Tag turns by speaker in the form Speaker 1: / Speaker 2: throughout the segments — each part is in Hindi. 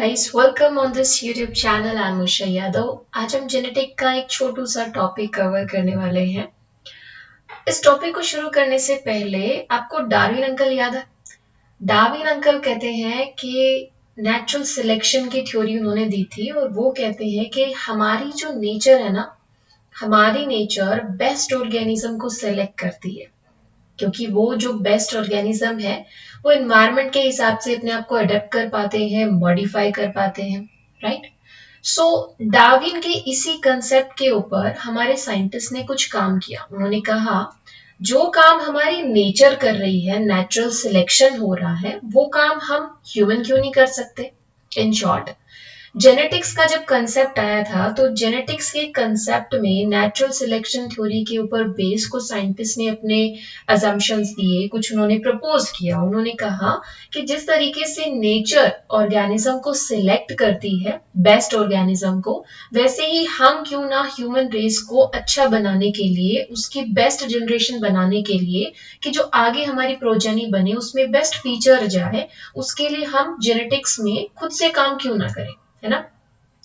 Speaker 1: guys, welcome on this YouTube channel. I'm Usha Yadav. आज हम जेनेटिक का एक छोटू सा टॉपिक कवर करने वाले हैं। इस टॉपिक को शुरू करने से पहले आपको डार्विन अंकल याद है? डार्विन अंकल कहते हैं कि नेचुरल सिलेक्शन की थ्योरी उन्होंने दी थी और वो कहते हैं कि हमारी जो नेचर है ना, हमारी नेचर बेस्ट ऑर्गेनिज्म को सेलेक्ट करती है, क्योंकि वो जो बेस्ट ऑर्गेनिज्म है वो एनवायरनमेंट के हिसाब से अपने आप को अडेप्ट कर पाते हैं, मॉडिफाई कर पाते हैं, राइट। सो डार्विन के इसी कंसेप्ट के ऊपर हमारे साइंटिस्ट ने कुछ काम किया। उन्होंने कहा जो काम हमारी नेचर कर रही है, नेचुरल सिलेक्शन हो रहा है, वो काम हम ह्यूमन क्यों नहीं कर सकते। इन शॉर्ट, जेनेटिक्स का जब कंसेप्ट आया था तो जेनेटिक्स के कंसेप्ट में नेचुरल सिलेक्शन थ्योरी के ऊपर बेस को साइंटिस्ट ने अपने अजम्पशंस दिए, कुछ उन्होंने प्रपोज किया। उन्होंने कहा कि जिस तरीके से नेचर ऑर्गेनिज्म को सिलेक्ट करती है, बेस्ट ऑर्गेनिज्म को, वैसे ही हम क्यों ना ह्यूमन रेस को अच्छा बनाने के लिए, उसकी बेस्ट जनरेशन बनाने के लिए, कि जो आगे हमारी प्रोजेनी बने उसमें बेस्ट फीचर जाए, उसके लिए हम जेनेटिक्स में खुद से काम क्यों ना करें, है ना।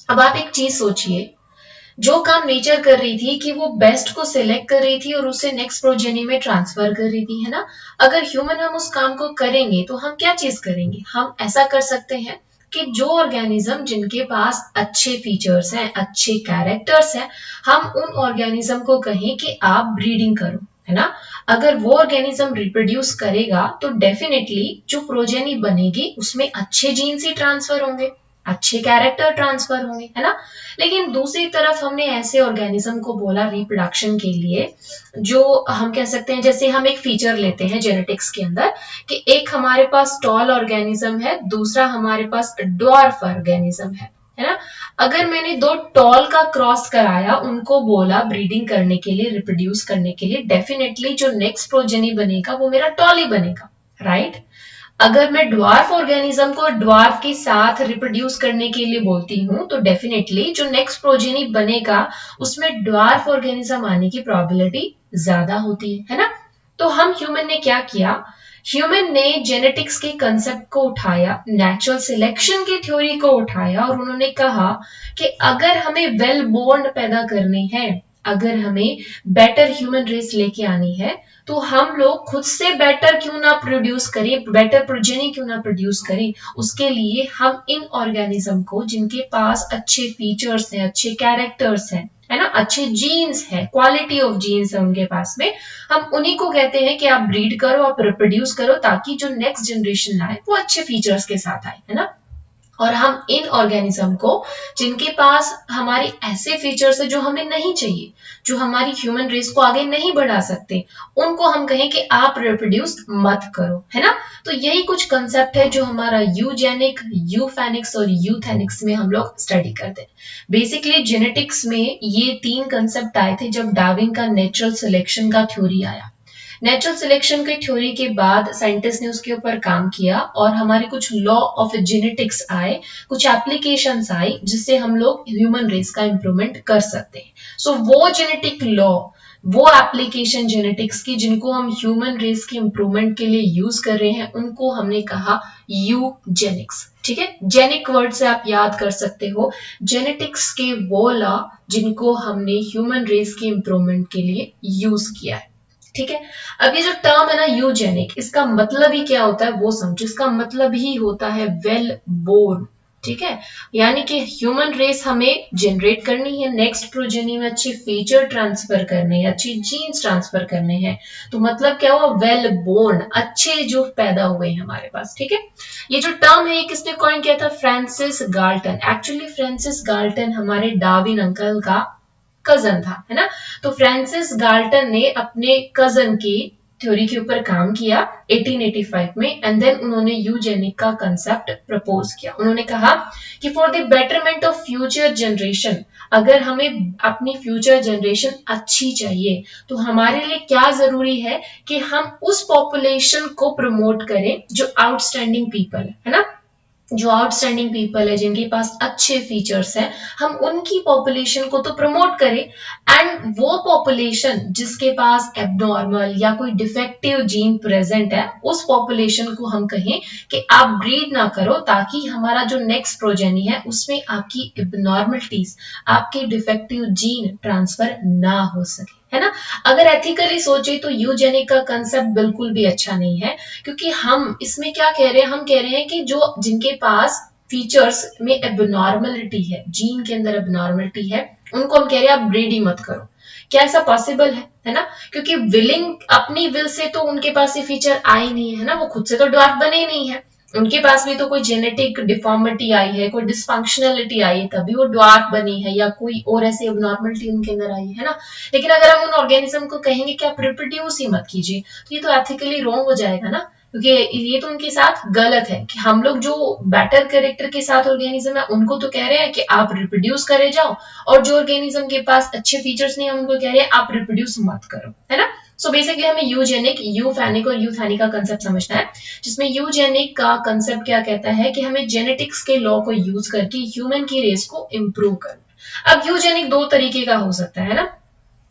Speaker 1: अब आप एक चीज सोचिए, जो काम नेचर कर रही थी कि वो बेस्ट को सिलेक्ट कर रही थी और उसे नेक्स्ट प्रोजेनी में ट्रांसफर कर रही थी, है ना। अगर ह्यूमन हम उस काम को करेंगे तो हम क्या चीज करेंगे, हम ऐसा कर सकते हैं कि जो ऑर्गेनिज्म जिनके पास अच्छे फीचर्स हैं, अच्छे कैरेक्टर्स हैं, हम उन ऑर्गेनिज्म को कहें कि आप ब्रीडिंग करो, है ना। अगर वो ऑर्गेनिज्म रिप्रोड्यूस करेगा तो डेफिनेटली जो प्रोजेनी बनेगी उसमें अच्छे जीन्स ही ट्रांसफर होंगे, अच्छे कैरेक्टर ट्रांसफर होंगे, है ना। लेकिन दूसरी तरफ हमने ऐसे ऑर्गेनिज्म को बोला रिप्रोडक्शन के लिए, जो हम कह सकते हैं, जैसे हम एक फीचर लेते हैं जेनेटिक्स के अंदर कि एक हमारे पास टॉल ऑर्गेनिज्म है, दूसरा हमारे पास ड्वार्फ ऑर्गेनिज्म है ना। अगर मैंने दो टॉल का क्रॉस कराया, उनको बोला ब्रीडिंग करने के लिए, रिप्रोड्यूस करने के लिए, डेफिनेटली जो नेक्स्ट प्रोजेनी बनेगा वो मेरा टॉल ही बनेगा, राइट। अगर मैं ड्वार्फ ऑर्गेनिज्म को ड्वार्फ के साथ रिप्रोड्यूस करने के लिए बोलती हूँ तो डेफिनेटली जो नेक्स्ट प्रोजेनी बनेगा उसमें ड्वार्फ ऑर्गेनिज्म आने की प्रोबेबिलिटी ज्यादा होती है ना। तो हम ह्यूमन ने क्या किया, ह्यूमन ने जेनेटिक्स के कंसेप्ट को उठाया, नेचुरल सिलेक्शन की थ्योरी को उठाया और उन्होंने कहा कि अगर हमें वेल बोर्न पैदा करने हैं, अगर हमें बेटर ह्यूमन रेस लेके आनी है, तो हम लोग खुद से बेटर क्यों ना प्रोड्यूस करें, बेटर प्रोजेनी क्यों ना प्रोड्यूस करें। उसके लिए हम इन ऑर्गेनिज्म को जिनके पास अच्छे फीचर्स हैं, अच्छे कैरेक्टर्स हैं, है ना, अच्छे जीन्स हैं, क्वालिटी ऑफ जीन्स है उनके पास में, हम उन्हीं को कहते हैं कि आप ब्रीड करो, आप रिप्रोड्यूस करो, ताकि जो नेक्स्ट जनरेशन आए वो अच्छे फीचर्स के साथ आए, है ना। और हम इन ऑर्गेनिज्म को जिनके पास हमारे ऐसे फीचर्स है जो हमें नहीं चाहिए, जो हमारी ह्यूमन रेस को आगे नहीं बढ़ा सकते, उनको हम कहें कि आप रिप्रोड्यूस मत करो, है ना। तो यही कुछ कंसेप्ट है जो हमारा यूजेनिक, यूफेनिक्स और यूथेनिक्स में हम लोग स्टडी करते हैं। बेसिकली जेनेटिक्स में ये तीन कंसेप्ट आए थे जब डार्विन का नेचुरल सिलेक्शन का थ्योरी आया। नेचुरल सिलेक्शन की थ्योरी के बाद साइंटिस्ट ने उसके ऊपर काम किया और हमारे कुछ लॉ ऑफ जेनेटिक्स आए, कुछ एप्लीकेशंस आई जिससे हम लोग ह्यूमन रेस का इंप्रूवमेंट कर सकते हैं। सो वो जेनेटिक लॉ, वो एप्लीकेशन जेनेटिक्स की जिनको हम ह्यूमन रेस के इंप्रूवमेंट के लिए यूज कर रहे हैं, उनको हमने कहा यूजेनिक्स। ठीक है, जेनिक वर्ड से आप याद कर सकते हो जेनेटिक्स के वो लॉ जिनको हमने ह्यूमन रेस के इंप्रूवमेंट के लिए यूज किया है। ठीक है, अब ये जो टर्म है ना यूजेनिक, इसका मतलब ही क्या होता है वो समझो। इसका मतलब ही होता है वेल बोर्न। ठीक है, यानी कि ह्यूमन रेस हमें जनरेट करनी है, नेक्स्ट प्रोजेनी में अच्छे फीचर ट्रांसफर करने हैं, अच्छे जीन्स ट्रांसफर करने हैं, तो मतलब क्या हुआ, वेल बोर्न, अच्छे जो पैदा हुए हैं हमारे पास। ठीक है, ये जो टर्म है ये किसने कॉइन किया था, Francis Galton. Actually Francis Galton हमारे डार्विन अंकल का कजन था, है ना। तो फ्रांसिस गाल्टन ने अपने कजन की थ्योरी के ऊपर काम किया 1885 में, एंड देन उन्होंने यूजेनिक का कंसेप्ट प्रपोज किया। उन्होंने कहा कि for the betterment of future generation, अगर हमें अपनी फ्यूचर जनरेशन अच्छी चाहिए तो हमारे लिए क्या जरूरी है कि हम उस पॉपुलेशन को प्रमोट करें जो आउटस्टैंडिंग पीपल है ना। जो आउटस्टैंडिंग पीपल है, जिनके पास अच्छे फीचर्स हैं, हम उनकी पॉपुलेशन को तो प्रमोट करें, एंड वो पॉपुलेशन जिसके पास एबनॉर्मल या कोई डिफेक्टिव जीन प्रेजेंट है, उस पॉपुलेशन को हम कहें कि आप ब्रीड ना करो, ताकि हमारा जो नेक्स्ट प्रोजेनी है उसमें आपकी एबनॉर्मलिटीज, आपके डिफेक्टिव जीन ट्रांसफर ना हो सके, है ना। अगर एथिकली सोचे तो यूजेनिक का कंसेप्ट बिल्कुल भी अच्छा नहीं है, क्योंकि हम इसमें क्या कह रहे हैं, हम कह रहे हैं कि जो जिनके पास फीचर्स में एबनॉर्मलिटी है, जीन के अंदर एबनॉर्मलिटी है, उनको हम कह रहे हैं आप ब्रीड ही मत करो। क्या ऐसा पॉसिबल है ना? क्योंकि विलिंग, अपनी विल से तो उनके पास ये फीचर आई नहीं है ना, वो खुद से तो ड्वार्फ बने ही नहीं है, उनके पास भी तो कोई जेनेटिक डिफॉर्मिटी आई है, कोई डिसफंक्शनलिटी आई है, तभी वो ड्वार्फ बनी है, या कोई और ऐसी एबनॉर्मलिटी उनके अंदर आई है ना। लेकिन अगर हम उन ऑर्गेनिज्म को कहेंगे कि आप रिप्रोड्यूस ही मत कीजिए, तो ये तो एथिकली रॉन्ग हो जाएगा ना, क्योंकि ये तो उनके साथ गलत है कि हम लोग जो बेटर कैरेक्टर के साथ ऑर्गेनिज्म है उनको तो कह रहे हैं कि आप रिप्रोड्यूस करे जाओ, और जो ऑर्गेनिज्म के पास अच्छे फीचर्स नहीं है उनको कह रहे हैं आप रिप्रोड्यूस मत करो, है ना। सो बेसिकली हमें यूजेनिक, यूफेनिक और यूथेनिक का कंसेप्ट समझना है, जिसमें यूजेनिक का कंसेप्ट क्या कहता है कि हमें जेनेटिक्स के लॉ को यूज करके ह्यूमन की रेस को इम्प्रूव करना। अब यूजेनिक दो तरीके का हो सकता है ना,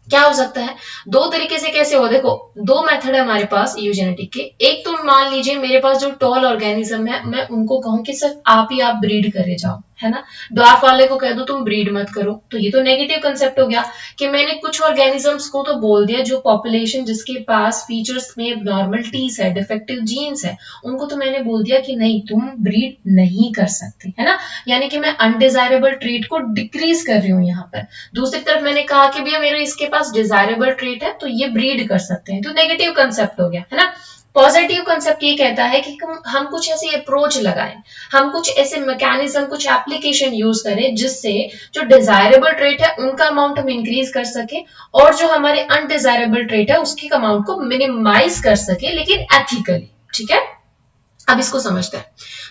Speaker 1: क्या हो सकता है, दो तरीके से कैसे हो, देखो दो मेथड है हमारे पास यूजेनेटिक के। एक तो मान लीजिए मेरे पास जो टॉल ऑर्गेनिज्म है, मैं उनको कहूं कि सिर्फ आप ही आप ब्रीड करे जाओ, है ना, ड्वार्फ वाले को कह दो तुम ब्रीड मत करो, तो ये तो नेगेटिव कंसेप्ट हो गया कि मैंने कुछ ऑर्गेनिजम्स को तो बोल दिया, जो पॉपुलेशन जिसके पास फीचर्स में नॉर्मलिटीज है, डिफेक्टिव जीन्स है, उनको तो मैंने बोल दिया कि नहीं तुम ब्रीड नहीं कर सकते, है ना, यानी कि मैं अनडिजायरेबल ट्रेट को डिक्रीज कर रही हूँ यहाँ पर। दूसरी तरफ मैंने कहा कि भैया मेरे इसके पास डिजायरेबल ट्रेट है तो ये ब्रीड कर सकते हैं, तो नेगेटिव कंसेप्ट हो गया, है ना। पॉजिटिव कंसेप्ट ये कहता है कि हम कुछ ऐसी अप्रोच लगाएं, हम कुछ ऐसे मैकेनिज्म, कुछ एप्लीकेशन यूज करें जिससे जो डिजायरेबल ट्रेट है उनका अमाउंट हम इंक्रीज कर सके, और जो हमारे अनडिजायरेबल ट्रेट है उसकी अमाउंट को मिनिमाइज कर सके, लेकिन एथिकली, ठीक है। अब इसको समझते हैं,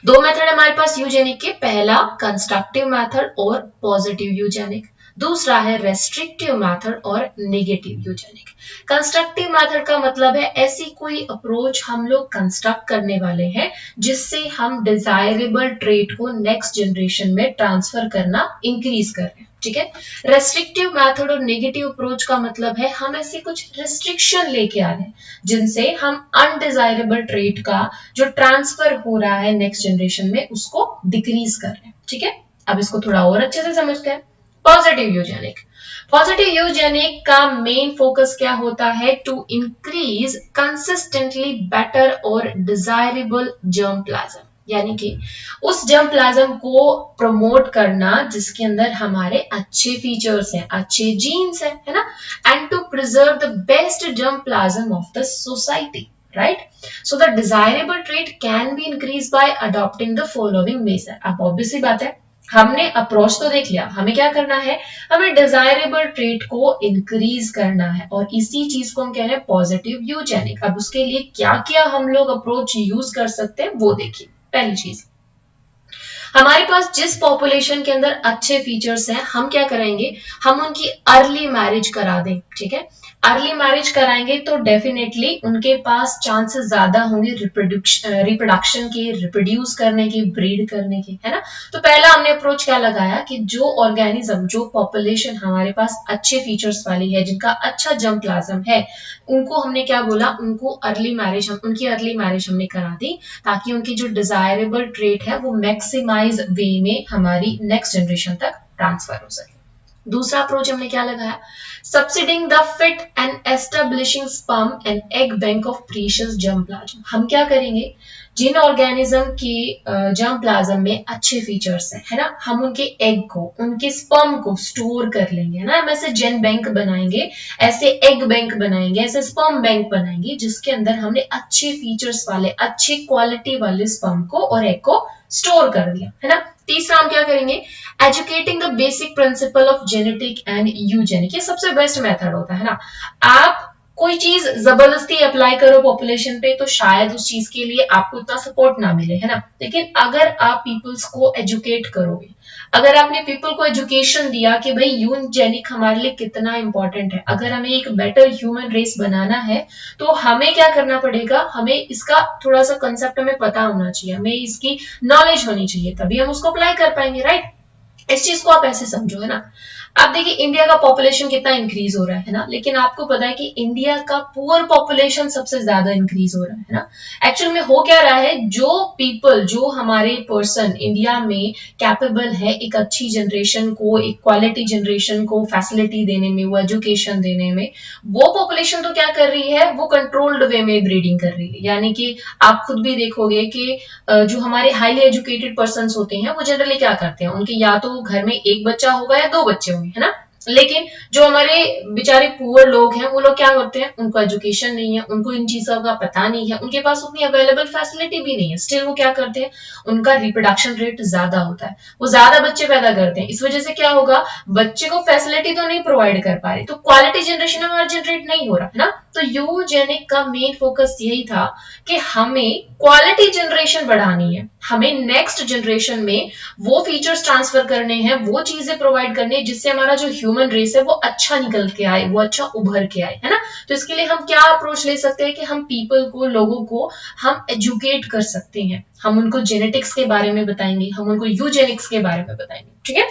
Speaker 1: दो मेथड हमारे पास यूजेनिक के, पहला कंस्ट्रक्टिव मेथड और पॉजिटिव यूजेनिक, दूसरा है रेस्ट्रिक्टिव मेथड और नेगेटिव यूजेनिक। कंस्ट्रक्टिव मेथड का मतलब है ऐसी कोई अप्रोच हम लोग कंस्ट्रक्ट करने वाले हैं जिससे हम डिजायरेबल ट्रेट को नेक्स्ट जनरेशन में ट्रांसफर करना इंक्रीज कर रहे हैं, ठीक है। रेस्ट्रिक्टिव मेथड और नेगेटिव अप्रोच का मतलब है हम ऐसे कुछ रिस्ट्रिक्शन लेके आ रहे हैं जिनसे हम अनडिजायरेबल ट्रेट का जो ट्रांसफर हो रहा है नेक्स्ट जनरेशन में उसको डिक्रीज कर रहे हैं, ठीक है। अब इसको थोड़ा और अच्छे से समझते हैं। पॉजिटिव यूजेनिक, पॉजिटिव यूजेनिक का मेन फोकस क्या होता है, टू इंक्रीज कंसिस्टेंटली बेटर और डिजायरेबल जर्म प्लाज्म, यानी कि उस जर्म प्लाज्म को प्रमोट करना जिसके अंदर हमारे अच्छे फीचर्स हैं, अच्छे जीन्स हैं, है ना, and to preserve the best germ plasm of the society, right? So the desirable trait can be increased by adopting the following measure. अब ऑब्वियसली बात है, हमने अप्रोच तो देख लिया, हमें क्या करना है, हमें डिजायरेबल ट्रेट को इंक्रीज करना है, और इसी चीज को हम कह रहे हैं पॉजिटिव यूजेनिक। अब उसके लिए क्या क्या हम लोग अप्रोच यूज कर सकते हैं वो देखिए। पहली चीज, हमारे पास जिस पॉपुलेशन के अंदर अच्छे फीचर्स हैं, हम क्या करेंगे, हम उनकी अर्ली मैरिज करा दें, ठीक है। अर्ली मैरिज कराएंगे तो डेफिनेटली उनके पास चांसेस ज्यादा होंगे रिप्रोडक्शन के, रिप्रोड्यूस करने के, ब्रीड करने के, है ना। तो पहला हमने अप्रोच क्या लगाया कि जो ऑर्गेनिज्म, जो पॉपुलेशन हमारे पास अच्छे फीचर्स वाली है, जिनका अच्छा जर्म प्लाज्म है, उनको हमने क्या बोला, उनको अर्ली मैरिज, उनकी अर्ली मैरिज हमने करा दी, ताकि उनकी जो डिजायरेबल ट्रेट है वो मैक्सिमाइज वे में हमारी नेक्स्ट जनरेशन तक ट्रांसफर हो सके। दूसरा अप्रोच हमने क्या लगाया, subsiding the fit and establishing sperm and egg bank of precious germ plasm. हम क्या करेंगे, जिन ऑर्गेनिज्म की जर्म प्लाज्म में अच्छे फीचर्स हैं, है ना, हम उनके एग को, उनके स्पर्म को स्टोर कर लेंगे, है ना, हम ऐसे जेन बैंक बनाएंगे, ऐसे एग बैंक बनाएंगे, ऐसे स्पर्म बैंक बनाएंगे जिसके अंदर हमने अच्छे फीचर्स वाले, अच्छी क्वालिटी वाले स्पर्म को और एग को स्टोर कर दिया, है ना। तीसरा हम क्या करेंगे, educating the basic principle of genetic and eugenic. ये सबसे बेस्ट मेथड होता है ना, आप कोई चीज जबरदस्ती अप्लाई करो पॉपुलेशन पे तो शायद उस चीज के लिए आपको इतना सपोर्ट ना मिले, है ना। लेकिन अगर आप पीपल्स को एजुकेट करोगे, अगर आपने पीपल को एजुकेशन दिया कि भाई यूजेनिक हमारे लिए कितना इंपॉर्टेंट है, अगर हमें एक बेटर ह्यूमन रेस बनाना है तो हमें क्या करना पड़ेगा, हमें इसका थोड़ा सा कंसेप्ट हमें पता होना चाहिए, हमें इसकी नॉलेज होनी चाहिए, तभी हम उसको अप्लाई कर पाएंगे, राइट। इस चीज को आप ऐसे समझो, है ना। आप देखिए इंडिया का पॉपुलेशन कितना इंक्रीज हो रहा है ना, लेकिन आपको पता है कि इंडिया का पुअर पॉपुलेशन सबसे ज्यादा इंक्रीज हो रहा है ना। एक्चुअल में हो क्या रहा है, जो पीपल, जो हमारे पर्सन इंडिया में कैपेबल है एक अच्छी जनरेशन को, एक क्वालिटी जनरेशन को फैसिलिटी देने में, वो एजुकेशन देने में, वो पॉपुलेशन तो क्या कर रही है, वो कंट्रोल्ड वे में ब्रीडिंग कर रही है। यानी कि आप खुद भी देखोगे कि जो हमारे हाईली एजुकेटेड पर्सन होते हैं वो जनरली क्या करते हैं, उनके या तो घर में एक बच्चा होगा या दो बच्चे होंगे, है ना। लेकिन जो हमारे बेचारे पुअर लोग हैं वो लोग क्या करते हैं, उनको एजुकेशन नहीं है, उनको इन चीजों का पता नहीं है, उनके पास उतनी अवेलेबल फैसिलिटी भी नहीं है, स्टिल वो क्या करते हैं, उनका रिप्रोडक्शन रेट ज्यादा होता है, वो ज्यादा बच्चे पैदा करते हैं। इस वजह से क्या होगा, बच्चे को फैसिलिटी तो नहीं प्रोवाइड कर पा रहे, तो क्वालिटी जनरेशन हमारा जनरेट नहीं हो रहा, है ना। तो यूजेनिक का मेन फोकस यही था कि हमें क्वालिटी जनरेशन बढ़ानी है, हमें नेक्स्ट जनरेशन में वो फीचर्स ट्रांसफर करने हैं, वो चीजें प्रोवाइड करनी है जिससे हमारा जो ह्यूमन रेस है वो अच्छा निकल के आए, वो अच्छा उभर के आए, है ना। तो इसके लिए हम क्या अप्रोच ले सकते हैं कि हम पीपल को, लोगों को हम एजुकेट कर सकते हैं, हम उनको जेनेटिक्स के बारे में बताएंगे, हम उनको यूजेनिक्स के बारे में बताएंगे, ठीक है।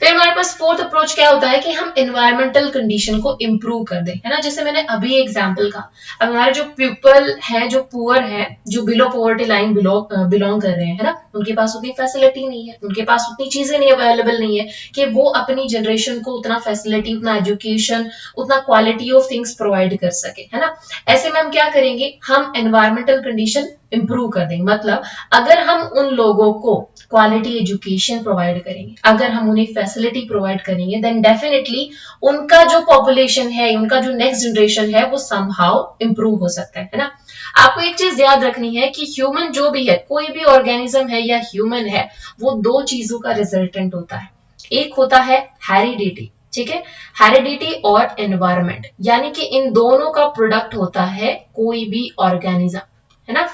Speaker 1: फिर हमारे पास फोर्थ अप्रोच क्या होता है कि हम एनवायरमेंटल कंडीशन को इम्प्रूव कर दें, है ना। जैसे मैंने अभी एग्जांपल कहा, अब हमारे जो पीपल है, जो पुअर है, जो बिलो पॉवर्टी लाइन बिलोंग कर रहे हैं, है ना, उनके पास उतनी फैसिलिटी नहीं है, उनके पास उतनी चीजें नहीं अवेलेबल नहीं है कि वो अपनी जनरेशन को उतना फैसिलिटी, उतना एजुकेशन, उतना क्वालिटी ऑफ थिंग्स प्रोवाइड कर सके, है ना। ऐसे में हम क्या करेंगे, हम एनवायरमेंटल कंडीशन इंप्रूव कर देंगे। मतलब अगर हम उन लोगों को क्वालिटी एजुकेशन प्रोवाइड करेंगे, अगर हम उन्हें फैसिलिटी प्रोवाइड करेंगे, देन डेफिनेटली उनका जो पॉपुलेशन है, उनका जो नेक्स्ट जनरेशन है वो समहाउ इंप्रूव हो सकता है ना। आपको एक चीज याद रखनी है कि ह्यूमन जो भी है, कोई भी ऑर्गेनिज्म है या ह्यूमन है, वो दो चीजों का रिजल्टेंट होता है। एक होता है हेरिडिटी, ठीक है, हेरिडिटी और एनवायरमेंट, यानी कि इन दोनों का प्रोडक्ट होता है कोई भी ऑर्गेनिज्म, है ना।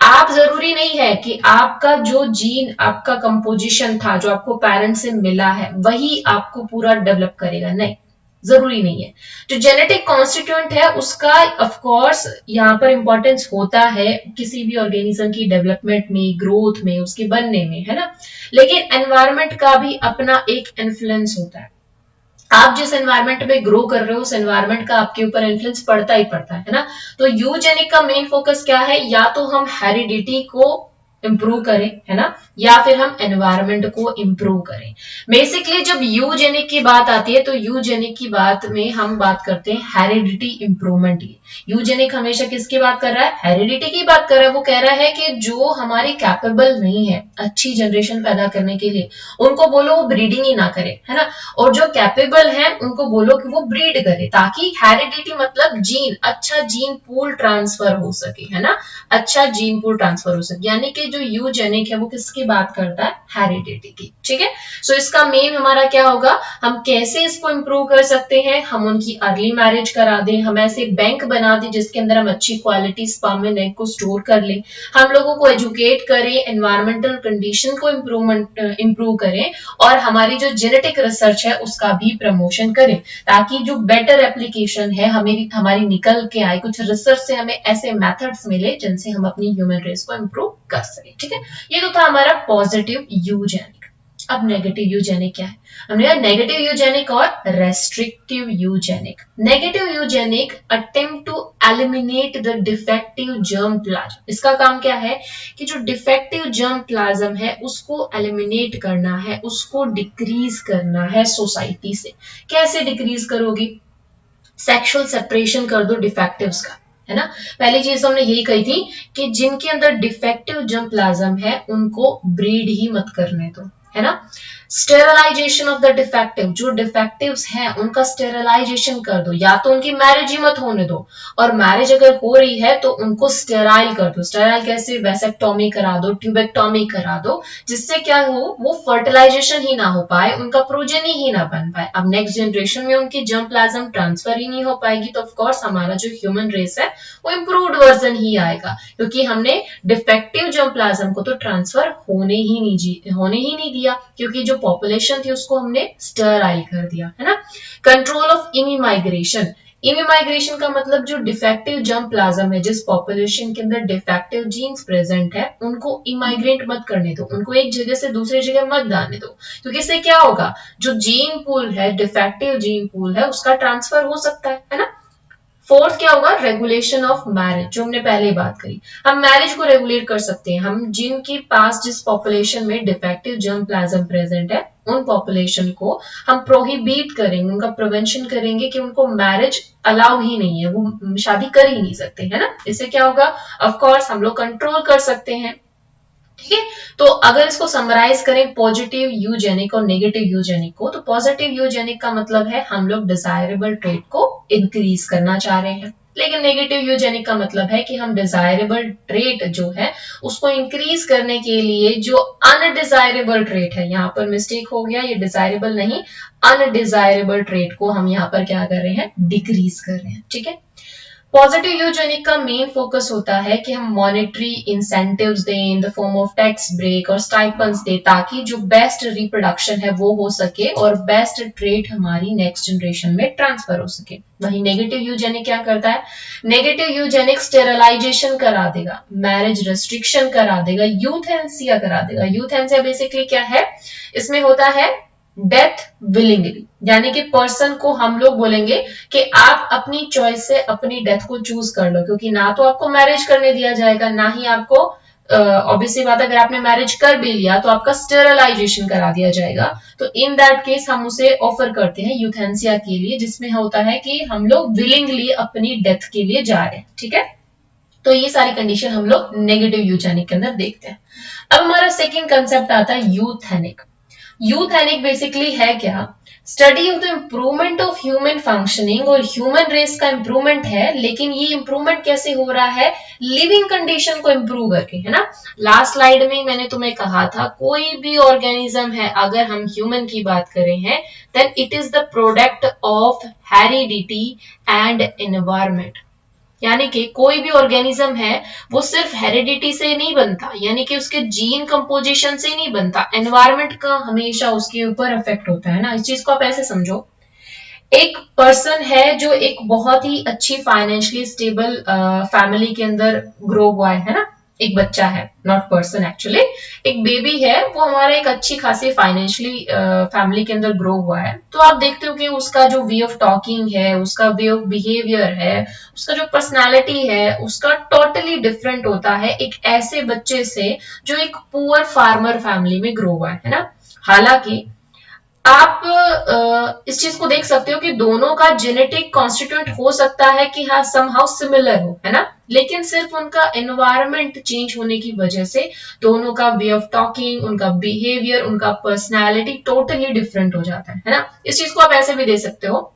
Speaker 1: आप जरूरी नहीं है कि आपका जो जीन, आपका कंपोजिशन था, जो आपको पेरेंट्स से मिला है, वही आपको पूरा डेवलप करेगा, नहीं, जरूरी नहीं है। जो जेनेटिक कॉन्स्टिट्यूएंट है उसका ऑफ कोर्स यहाँ पर इंपॉर्टेंस होता है किसी भी ऑर्गेनिज्म की डेवलपमेंट में, ग्रोथ में, उसके बनने में, है ना। लेकिन एनवायरमेंट का भी अपना एक इन्फ्लुएंस होता है। आप जिस एनवायरमेंट में ग्रो कर रहे हो उस एनवायरमेंट का आपके ऊपर इन्फ्लुएंस पड़ता ही पड़ता है ना। तो यूजेनिक का मेन फोकस क्या है, या तो हम हेरिडिटी को इंप्रूव करें, है ना, या फिर हम एनवायरमेंट को इंप्रूव करें। बेसिकली जब यूजेनिक की बात आती है तो यूजेनिक की बात में हम बात करते हैं हेरिडिटी इंप्रूवमेंट की। यूजेनिक हमेशा किसकी बात कर रहा है, हेरिडिटी की बात कर रहा है। वो कह रहा है कि जो हमारी कैपेबल नहीं है अच्छी जनरेशन पैदा करने के लिए, उनको बोलो वो ब्रीडिंग ही ना करे, है ना। और जो कैपेबल है उनको बोलो कि वो ब्रीड करे, ताकि हेरिडिटी मतलब जीन, अच्छा जीन पूल ट्रांसफर हो सके, है ना, अच्छा जीन पूल ट्रांसफर हो सके। यानी कि जो यूजेनिक है वो किसकी बात करता है, हेरिडिटी की, ठीक है। सो इसका मेन हमारा क्या होगा, हम कैसे इसको इंप्रूव कर सकते हैं, हम उनकी अर्ली मैरिज करा दें, हम ऐसे बैंक बना दें जिसके अंदर हम अच्छी क्वालिटी स्पर्म एंड एग को स्टोर कर लें, हम लोगों को एजुकेट करें, एनवायरमेंटल कंडीशन को इंप्रूव करें, और हमारी जो जेनेटिक रिसर्च है उसका भी प्रमोशन करें, ताकि जो बेटर एप्लीकेशन है हमारी निकल के आए, कुछ रिसर्च से हमें ऐसे मेथड्स मिले जिनसे हम अपनी ह्यूमन रेस को इंप्रूव कर सके, ठीक है। ये तो था हमारा पॉजिटिव यूजेनिक। अब नेगेटिव यूजेनिक क्या है, हमने कहा नेगेटिव यूजेनिक और restrictive eugenic. Negative eugenic attempt to eliminate the defective germ plasm. इसका काम क्या है कि जो डिफेक्टिव जर्म प्लाज्म है उसको एलिमिनेट करना है, उसको डिक्रीज करना है सोसाइटी से। कैसे डिक्रीज करोगी, सेक्सुअल सेपरेशन कर दो डिफेक्टिव्स का, है ना। पहली चीज हमने यही कही थी कि जिनके अंदर डिफेक्टिव जर्म प्लाज्म है उनको ब्रीड ही मत करने दो, है ना। स्टेरलाइजेशन ऑफ द डिफेक्टिव, जो डिफेक्टिव्स हैं उनका स्टेरलाइजेशन कर दो, या तो उनकी मैरिज ही मत होने दो, और मैरिज अगर हो रही है तो उनको स्टेराइल कर दो। स्टेराइल कैसे? वैसेक्टोमी करा दो, ट्यूबेक्टोमी करा दो, जिससे क्या हो, वो फर्टिलाइजेशन ही ना हो पाए, उनका प्रोजेनी ही ना बन पाए। अब नेक्स्ट जनरेशन में उनकी जर्म प्लाज्म ट्रांसफर ही नहीं हो पाएगी, तो ऑफकोर्स हमारा जो ह्यूमन रेस है वो इम्प्रूव्ड वर्जन ही आएगा, क्योंकि हमने डिफेक्टिव जर्म प्लाज्म को तो ट्रांसफर होने ही नहीं दिया, क्योंकि जो पॉपुलेशन थी उसको हमने स्टराइल कर दिया, है ना। कंट्रोल ऑफ इमीमाइग्रेशन, इमीमाइग्रेशन का मतलब जो डिफेक्टिव जर्म प्लाज्म है, जिस पॉपुलेशन के अंदर डिफेक्टिव जीन्स प्रेजेंट है, उनको इमाइग्रेट मत करने दो, उनको एक जगह से दूसरी जगह मत जाने दो, क्योंकि इससे क्या होगा, जो जीन पूल है, डिफेक्टिव जीन पूल है, उसका ट्रांसफर हो सकता है ना। फोर्थ क्या होगा? रेगुलेशन ऑफ मैरिज, जो हमने पहले ही बात करी। हम मैरिज को रेगुलेट कर सकते हैं, हम जिनके पास जिस पॉपुलेशन में डिफेक्टिव जर्म प्लाज्म प्रेजेंट है, उन पॉपुलेशन को हम प्रोहिबिट करेंगे, उनका प्रिवेंशन करेंगे कि उनको मैरिज अलाउ ही नहीं है, वो शादी कर ही नहीं सकते, है ना। इससे क्या होगा? ऑफ कोर्स हम लोग कंट्रोल कर सकते हैं, ठीक है। तो अगर इसको समराइज करें पॉजिटिव यूजेनिक और नेगेटिव यूजेनिक को, तो पॉजिटिव यूजेनिक का मतलब है हम लोग डिजायरेबल ट्रेट को इंक्रीज करना चाह रहे हैं, लेकिन नेगेटिव यूजेनिक का मतलब है कि हम डिजायरेबल ट्रेट जो है उसको इंक्रीज करने के लिए जो अनडिजायरेबल ट्रेट है, यहाँ पर मिस्टेक हो गया, ये डिजायरेबल नहीं, अनडिजायरेबल ट्रेट को हम यहाँ पर क्या कर रहे हैं? डिक्रीज कर रहे हैं, ठीक है। पॉजिटिव यूजेनिक का मेन फोकस होता है कि हम मॉनेटरी इंसेंटिव्स दें in the form of tax break और स्टाइपेंड्स दें, ताकि जो बेस्ट रिप्रोडक्शन है वो हो सके और बेस्ट ट्रेट हमारी नेक्स्ट जनरेशन में ट्रांसफर हो सके। वही नेगेटिव यूजेनिक क्या करता है? नेगेटिव यूजेनिक स्टेरलाइजेशन करा देगा, मैरिज रेस्ट्रिक्शन करा देगा, यूथेनेसिया करा देगा। यूथेनेसिया बेसिकली क्या है? इसमें होता है डेथ विलिंगली, यानी कि पर्सन को हम लोग बोलेंगे कि आप अपनी चॉइस से अपनी डेथ को चूज कर लो, क्योंकि ना तो आपको मैरिज करने दिया जाएगा, ना ही आपको ऑब्वियसली बात, अगर आपने मैरिज कर भी लिया तो आपका स्टेरलाइजेशन करा दिया जाएगा। तो इन दैट केस हम उसे ऑफर करते हैं यूथेनेसिया के लिए, जिसमें होता है कि हम लोग विलिंगली अपनी डेथ के लिए जा रहे हैं, ठीक है। तो ये सारी कंडीशन हम लोग नेगेटिव यूजेनिक के अंदर देखते हैं। अब हमारा सेकेंड कंसेप्ट आता है यूथेनिक। यूथेनिक बेसिकली है क्या? Study of the improvement of human functioning, और ह्यूमन रेस का इम्प्रूवमेंट है, लेकिन ये इम्प्रूवमेंट कैसे हो रहा है? लिविंग कंडीशन को इम्प्रूव करके, है ना। लास्ट स्लाइड में मैंने तुम्हें कहा था, कोई भी ऑर्गेनिज्म है, अगर हम ह्यूमन की बात करें हैं, then it is the product of heredity and environment, यानी कि कोई भी ऑर्गेनिज्म है वो सिर्फ हेरिडिटी से नहीं बनता, यानी कि उसके जीन कंपोजिशन से नहीं बनता, एनवायरमेंट का हमेशा उसके ऊपर इफेक्ट होता है ना। इस चीज को आप ऐसे समझो, एक पर्सन है जो एक बहुत ही अच्छी फाइनेंशियली स्टेबल फैमिली के अंदर ग्रो हुआ है ना, एक बच्चा है, नॉट पर्सन एक्चुअली, एक बेबी है, वो हमारा एक अच्छी खासी फाइनेंशियली फैमिली के अंदर ग्रो हुआ है। तो आप देखते हो कि उसका जो वे ऑफ टॉकिंग है, उसका वे ऑफ बिहेवियर है, उसका जो पर्सनालिटी है, उसका टोटली डिफरेंट होता है एक ऐसे बच्चे से जो एक पुअर फार्मर फैमिली में ग्रो हुआ है ना। हालांकि आप इस चीज को देख सकते हो कि दोनों का जेनेटिक कॉन्स्टिट्यूएंट हो सकता है कि हाँ समहाउ सिमिलर हो, है ना, लेकिन सिर्फ उनका एनवायरनमेंट चेंज होने की वजह से दोनों का वे ऑफ टॉकिंग, उनका बिहेवियर, उनका पर्सनालिटी टोटली डिफरेंट हो जाता है ना। इस चीज को आप ऐसे भी दे सकते हो,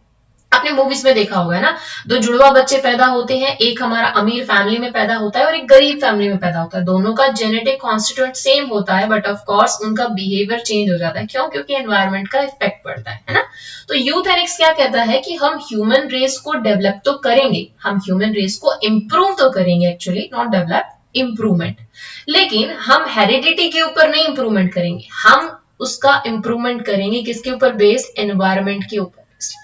Speaker 1: आपने मूवीज में देखा होगा ना, दो जुड़वा बच्चे पैदा होते हैं, एक हमारा अमीर फैमिली में पैदा होता है और एक गरीब फैमिली में पैदा होता है, दोनों का जेनेटिक कॉन्स्टिट्यूएंट सेम होता है, बट ऑफ कोर्स उनका बिहेवियर चेंज हो जाता है। क्यों? क्योंकि एनवायरनमेंट का इफेक्ट पड़ता है ना। तो यूथेनिक्स क्या कहता है कि हम ह्यूमन रेस को डेवलप तो करेंगे, हम ह्यूमन रेस को इम्प्रूव तो करेंगे, एक्चुअली नॉट डेवलप, इम्प्रूवमेंट, लेकिन हम हेरिडिटी के ऊपर नहीं इम्प्रूवमेंट करेंगे, हम उसका इम्प्रूवमेंट करेंगे किसके ऊपर? बेस्ड एनवायरनमेंट के ऊपर,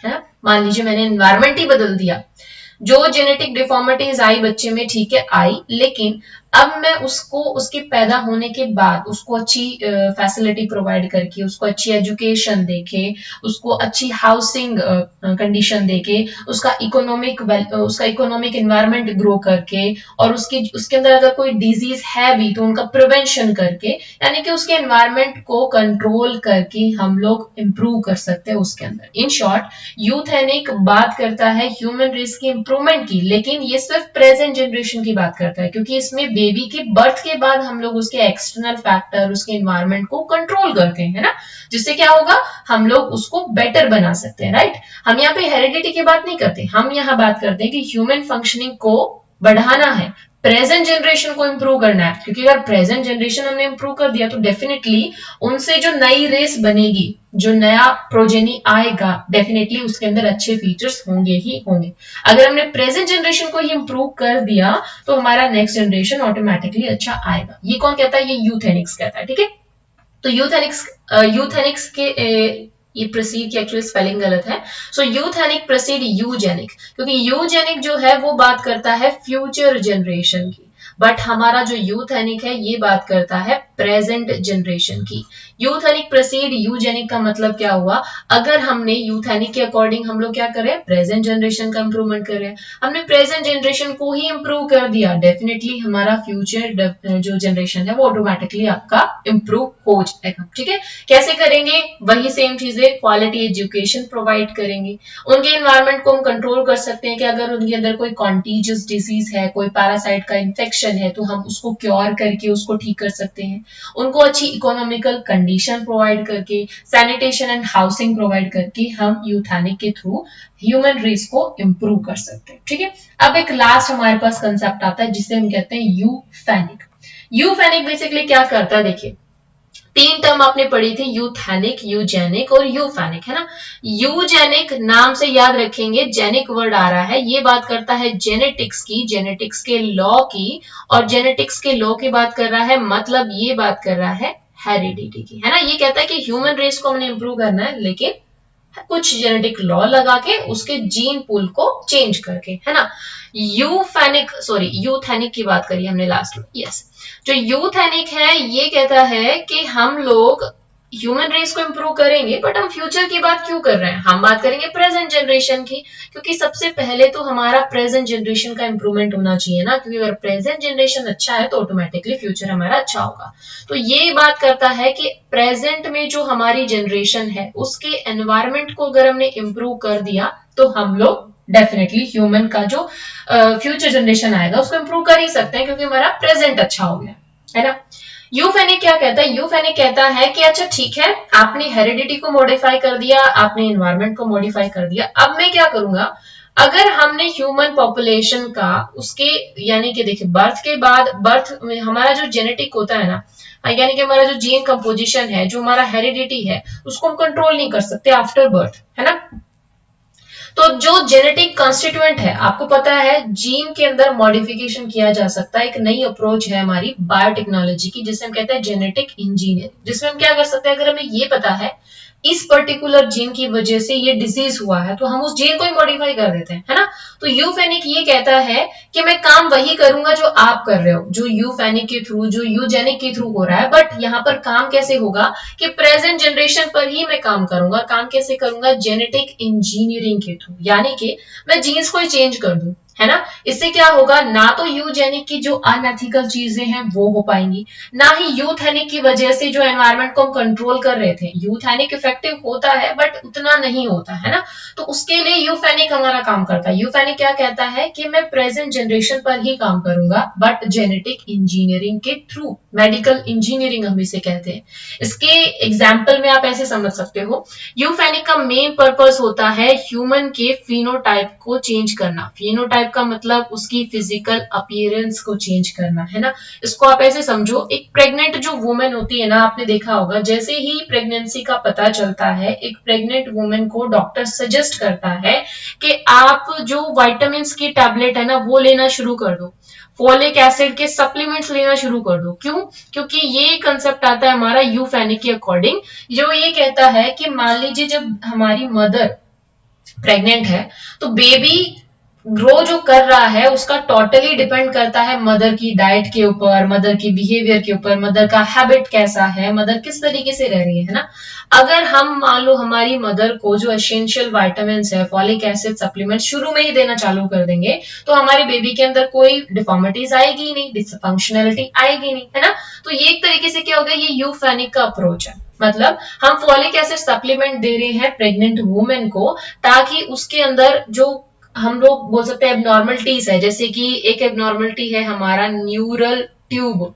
Speaker 1: है। मान लीजिए मैंने एनवायरनमेंट ही बदल दिया, जो जेनेटिक डिफॉर्मिटीज आई बच्चे में, ठीक है आई, लेकिन अब मैं उसको उसके पैदा होने के बाद उसको अच्छी फैसिलिटी प्रोवाइड करके, उसको अच्छी एजुकेशन देके, उसको अच्छी हाउसिंग कंडीशन देके, उसका इकोनॉमिक एनवायरनमेंट ग्रो करके, और उसके अंदर अगर कोई डिजीज है भी तो उनका प्रिवेंशन करके, यानी कि उसके एनवायरनमेंट को कंट्रोल करके हम लोग इंप्रूव कर सकते हैं उसके अंदर। इन शॉर्ट, यूथेनिक बात करता है ह्यूमन रेस की इंप्रूवमेंट की, लेकिन ये सिर्फ प्रेजेंट जनरेशन की बात करता है, क्योंकि इसमें बेबी के बर्थ के बाद हम लोग उसके एक्सटर्नल फैक्टर, उसके इन्वायरमेंट को कंट्रोल करते हैं, है ना, जिससे क्या होगा, हम लोग उसको बेटर बना सकते हैं, राइट। हम यहाँ पे हेरिडिटी की बात नहीं करते, हम यहाँ बात करते हैं कि ह्यूमन फंक्शनिंग को बढ़ाना है, प्रेजेंट जनरेशन को इंप्रूव करना है, क्योंकि अगर प्रेजेंट जनरेशन हमने इंप्रूव कर दिया तो डेफिनेटली उनसे जो नई रेस बनेगी, जो नया प्रोजेनी आएगा, डेफिनेटली उसके अंदर अच्छे फीचर्स होंगे ही होंगे। अगर हमने प्रेजेंट जनरेशन को ही इंप्रूव कर दिया तो हमारा नेक्स्ट जनरेशन ऑटोमेटिकली अच्छा आएगा। ये कौन कहता है? ये यूथेनिक्स कहता है, ठीक है। तो यूथेनिक्स के ये प्रोसीड की एक्चुअली स्पेलिंग गलत है। सो यूथेनिक प्रोसीड यूजेनिक, क्योंकि यूजेनिक जो है वो बात करता है फ्यूचर जनरेशन की, बट हमारा जो यूथेनिक है ये बात करता है प्रेजेंट जनरेशन की। यूथेनिक प्रोसीड यूजेनिक का मतलब क्या हुआ? अगर हमने यूथेनिक के अकॉर्डिंग हम लोग क्या करें, प्रेजेंट जनरेशन का इंप्रूवमेंट कर रहे हैं, हमने प्रेजेंट जनरेशन को ही इंप्रूव कर दिया, डेफिनेटली हमारा फ्यूचर जो जनरेशन है वो ऑटोमेटिकली आपका इंप्रूव हो जाएगा, ठीक है। कैसे करेंगे? वही सेम चीजें, क्वालिटी एजुकेशन प्रोवाइड करेंगे, उनके एनवायरमेंट को हम कंट्रोल कर सकते हैं कि अगर उनके अंदर कोई कॉन्टीजियस डिजीज है, कोई पैरासाइट का इन्फेक्शन है, तो हम उसको क्योर करके उसको ठीक कर सकते हैं, उनको अच्छी इकोनॉमिकल कंडीशन प्रोवाइड करके, सैनिटेशन एंड हाउसिंग प्रोवाइड करके हम यूथेनिक के थ्रू ह्यूमन रेस को इंप्रूव कर सकते हैं, ठीक है। अब एक लास्ट हमारे पास कंसेप्ट आता है जिसे हम कहते हैं यूफेनिक। यूफेनिक बेसिकली क्या करता है? देखिए, तीन टर्म आपने पढ़ी थी, यूथेनिक, यूजेनिक और यूफेनिक, है ना। यूजेनिक नाम से याद रखेंगे, जेनिक वर्ड आ रहा है, ये बात करता है जेनेटिक्स की, जेनेटिक्स के लॉ की, और जेनेटिक्स के लॉ की बात कर रहा है, मतलब ये बात कर रहा है हेरिडिटी की, है ना। ये कहता है कि ह्यूमन रेस को हमने इंप्रूव करना है, लेकिन कुछ जेनेटिक लॉ लगा के उसके जीन पूल को चेंज करके, है ना। यूथेनिक की बात करी हमने लास्ट में, यस। जो यूथेनिक है ये कहता है कि हम लोग ह्यूमन रेस को इंप्रूव करेंगे, बट हम फ्यूचर की बात क्यों कर रहे हैं? हम बात करेंगे प्रेजेंट जनरेशन की, क्योंकि सबसे पहले तो हमारा प्रेजेंट जनरेशन का इंप्रूवमेंट होना चाहिए ना, क्योंकि अगर प्रेजेंट जनरेशन अच्छा है तो ऑटोमेटिकली फ्यूचर हमारा अच्छा होगा। तो ये बात करता है कि प्रेजेंट में जो हमारी जनरेशन है उसके एनवायरमेंट को अगर हमने इंप्रूव कर दिया तो हम लोग डेफिनेटली ह्यूमन का जो फ्यूचर जनरेशन आएगा उसको इंप्रूव कर ही सकते हैं, क्योंकि हमारा प्रेजेंट अच्छा हो गया, है ना। यूफेनिक क्या कहता है? यूफेनिक कहता है कि अच्छा ठीक है, आपने हेरिडिटी को मॉडिफाई कर दिया, आपने एनवायरमेंट को मॉडिफाई कर दिया, अब मैं क्या करूंगा, अगर हमने ह्यूमन पॉपुलेशन का उसके यानी कि देखिए बर्थ के बाद, बर्थ में हमारा जो जेनेटिक होता है ना, यानी कि हमारा जो जीन कंपोजिशन है, जो हमारा हेरिडिटी है, उसको हम कंट्रोल नहीं कर सकते आफ्टर बर्थ, है ना। तो जो जेनेटिक कॉन्स्टिट्यूएंट है, आपको पता है जीन के अंदर मॉडिफिकेशन किया जा सकता है, एक नई अप्रोच है हमारी बायोटेक्नोलॉजी की जिसे हम कहते हैं जेनेटिक इंजीनियरिंग, जिसमें हम क्या कर सकते हैं, अगर हमें ये पता है इस पर्टिकुलर जीन की वजह से ये डिजीज हुआ है, तो हम उस जीन को ही मॉडिफाई कर देते हैं, है ना। तो यूफेनिक ये कहता है कि मैं काम वही करूंगा जो आप कर रहे हो, जो यूफेनिक के थ्रू, जो यूजेनिक के थ्रू हो रहा है, बट यहाँ पर काम कैसे होगा कि प्रेजेंट जनरेशन पर ही मैं काम करूंगा। काम कैसे करूंगा? जेनेटिक इंजीनियरिंग के थ्रू, यानी कि मैं जीन्स को ही चेंज कर दूं, है ना। इससे क्या होगा, ना तो यूजेनिक की जो अनएथिकल चीजें हैं वो हो पाएंगी, ना ही यूथेनिक की वजह से जो एनवायरमेंट को हम कंट्रोल कर रहे थे, यूथेनिक इफेक्टिव होता है बट उतना नहीं होता, है ना। तो उसके लिए यूफेनिक हमारा काम करता है। यूफेनिक क्या कहता है कि मैं प्रेजेंट जनरेशन पर ही काम करूंगा, बट जेनेटिक इंजीनियरिंग के थ्रू, मेडिकल इंजीनियरिंग हम इसे कहते हैं। इसके एग्जाम्पल में आप ऐसे समझ सकते हो, यूफेनिक का मेन पर्पस होता है ह्यूमन के फिनोटाइप को चेंज करना। फिनोटाइप का मतलब उसकी फिजिकल अपीयरेंस को चेंज करना, है ना। इसको आप ऐसे समझो, एक प्रेग्नेंट जो वुमेन होती है ना, आपने देखा होगा, जैसे ही प्रेगनेंसी का पता चलता है, एक प्रेग्नेंट वुमेन को डॉक्टर सजेस्ट करता है कि आप जो विटामिन की टैबलेट है ना वो लेना शुरू कर दो, फोलिक एसिड के सप्लीमेंट्स लेना शुरू कर दो। क्यों? क्योंकि ये कंसेप्ट आता है हमारा यूफेनिक के अकॉर्डिंग, जो ये कहता है कि मान लीजिए जब हमारी मदर प्रेग्नेंट है तो बेबी ग्रो जो कर रहा है उसका टोटली डिपेंड करता है मदर की डाइट के ऊपर, मदर की बिहेवियर के ऊपर, मदर का हैबिट कैसा है, मदर किस तरीके से रह रही है ना। अगर हम मान लो हमारी मदर को जो एसेंशियल विटामिन है, फॉलिक एसिड सप्लीमेंट शुरू में ही देना चालू कर देंगे, तो हमारे बेबी के अंदर कोई डिफॉर्मिटीज आएगी ही नहीं, डिसफंक्शनलिटी आएगी नहीं, है ना। तो ये एक तरीके से क्या होगा, ये यूफेनिक का अप्रोच है। मतलब हम फॉलिक एसिड सप्लीमेंट दे रहे हैं प्रेग्नेंट वुमेन को, ताकि उसके अंदर जो हम लोग बोल सकते हैं एबनॉर्मलिटीज है, जैसे कि एक एबनॉर्मलिटी है हमारा न्यूरल ट्यूब,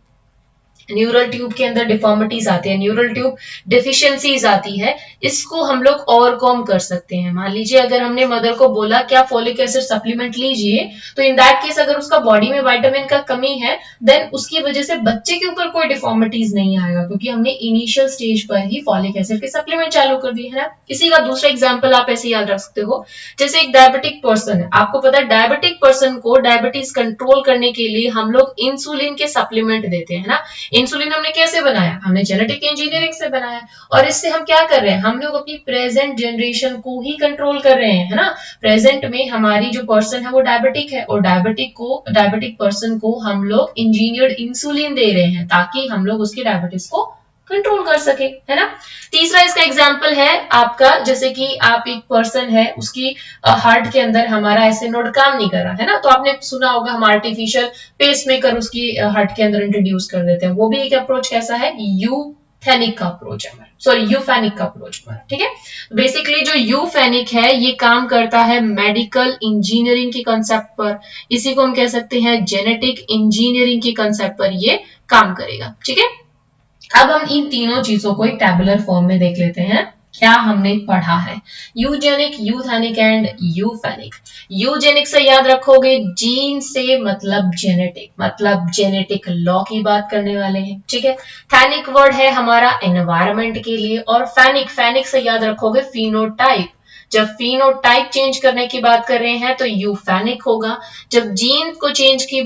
Speaker 1: न्यूरल ट्यूब के अंदर डिफॉर्मिटीज आती है, न्यूरल ट्यूब डिफिशियंसीज आती है, इसको हम लोग ओवरकम कर सकते हैं। मान लीजिए अगर हमने मदर को बोला कि आप फॉलिक एसिड सप्लीमेंट लीजिए, तो इन दैट केस अगर उसका बॉडी में विटामिन का कमी है, देन उसकी वजह से बच्चे के ऊपर कोई डिफॉर्मिटीज नहीं आएगा, क्योंकि हमने इनिशियल स्टेज पर ही फॉलिक एसिड के सप्लीमेंट चालू कर दिए है ना। इसी का दूसरा एग्जाम्पल आप ऐसे याद रख सकते हो, जैसे एक डायबिटिक पर्सन है, आपको पता है डायबिटिक पर्सन को डायबिटीज कंट्रोल करने के लिए हम लोग इंसुलिन के सप्लीमेंट देते हैं ना। इंसुलिन हमने कैसे बनाया, हमने जेनेटिक इंजीनियरिंग से बनाया, और इससे हम क्या कर रहे हैं, हम लोग अपनी प्रेजेंट जनरेशन को ही कंट्रोल कर रहे हैं, है ना। प्रेजेंट में हमारी जो पर्सन है वो डायबिटिक है, और डायबिटिक पर्सन को हम लोग इंजीनियर्ड इंसुलिन दे रहे हैं ताकि हम लोग उसकी डायबिटीज को कंट्रोल कर सके, है ना। तीसरा इसका एग्जाम्पल है आपका, जैसे कि आप एक पर्सन है, उसकी हार्ट के अंदर हमारा ऐसे नोड काम नहीं कर रहा है ना, तो आपने सुना होगा हम आर्टिफिशियल पेसमेकर उसकी हार्ट के अंदर इंट्रोड्यूस कर देते हैं। वो भी एक अप्रोच कैसा है, यूफेनिक का अप्रोच है, सॉरी यूफेनिक का अप्रोच है, ठीक है। बेसिकली जो यूफेनिक है ये काम करता है मेडिकल इंजीनियरिंग के कंसेप्ट पर, इसी को हम कह सकते हैं जेनेटिक इंजीनियरिंग के कंसेप्ट पर ये काम करेगा, ठीक है। अब हम इन तीनों चीजों को एक टैबुलर फॉर्म में देख लेते हैं, क्या हमने पढ़ा है। Eugenic, euthenic and euphenic. Eugenic से याद रखोगे जीन से मतलब जेनेटिक लॉ की बात करने वाले हैं, ठीक है। थैनिक वर्ड है हमारा एनवायरमेंट के लिए, और फेनिक से याद रखोगे फिनोटाइप। जब फिनोटाइप चेंज करने की बात कर रहे हैं तो यूफेनिक होगा, जब जीन के चेंज की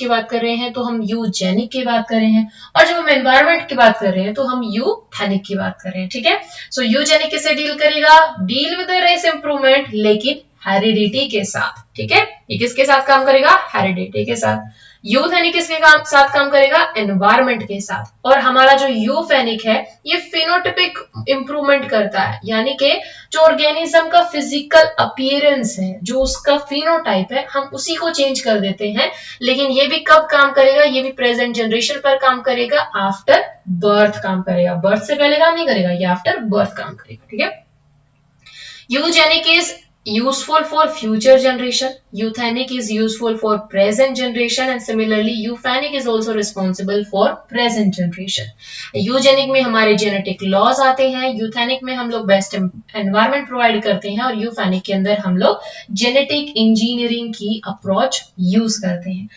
Speaker 1: बात कर रहे हैं तो हम यूजेनिक की बात कर रहे हैं, और जब हम एनवायरमेंट की बात कर रहे हैं तो हम यूथेनिक की बात कर रहे हैं, ठीक है। सो यूजेनिक किसे डील करेगा, डील विद रेस इंप्रूवमेंट, लेकिन हेरिडिटी के साथ, ठीक है। ये किसके साथ काम करेगा, हेरिडिटी के साथ। यूथेनिक किसके साथ काम करेगा, एनवायरमेंट के साथ। और हमारा जो यूफेनिक है ये फिनोटिपिक इंप्रूवमेंट करता है, यानी कि जो ऑर्गेनिज्म का फिजिकल अपीयरेंस है, जो उसका फिनोटाइप है, हम उसी को चेंज कर देते हैं। लेकिन ये भी कब काम करेगा, ये भी प्रेजेंट जनरेशन पर काम करेगा, आफ्टर बर्थ काम करेगा, बर्थ से पहले काम नहीं करेगा, ये आफ्टर बर्थ काम करेगा, ठीक है। Eugenic is useful for future generation, euthenic is useful for present generation, and similarly euphenic is also responsible for present generation. eugenic में हमारे genetic laws आते हैं, euthenic में हम लोग best environment provide करते हैं, और euphenic के अंदर हम लोग genetic engineering की approach use करते हैं।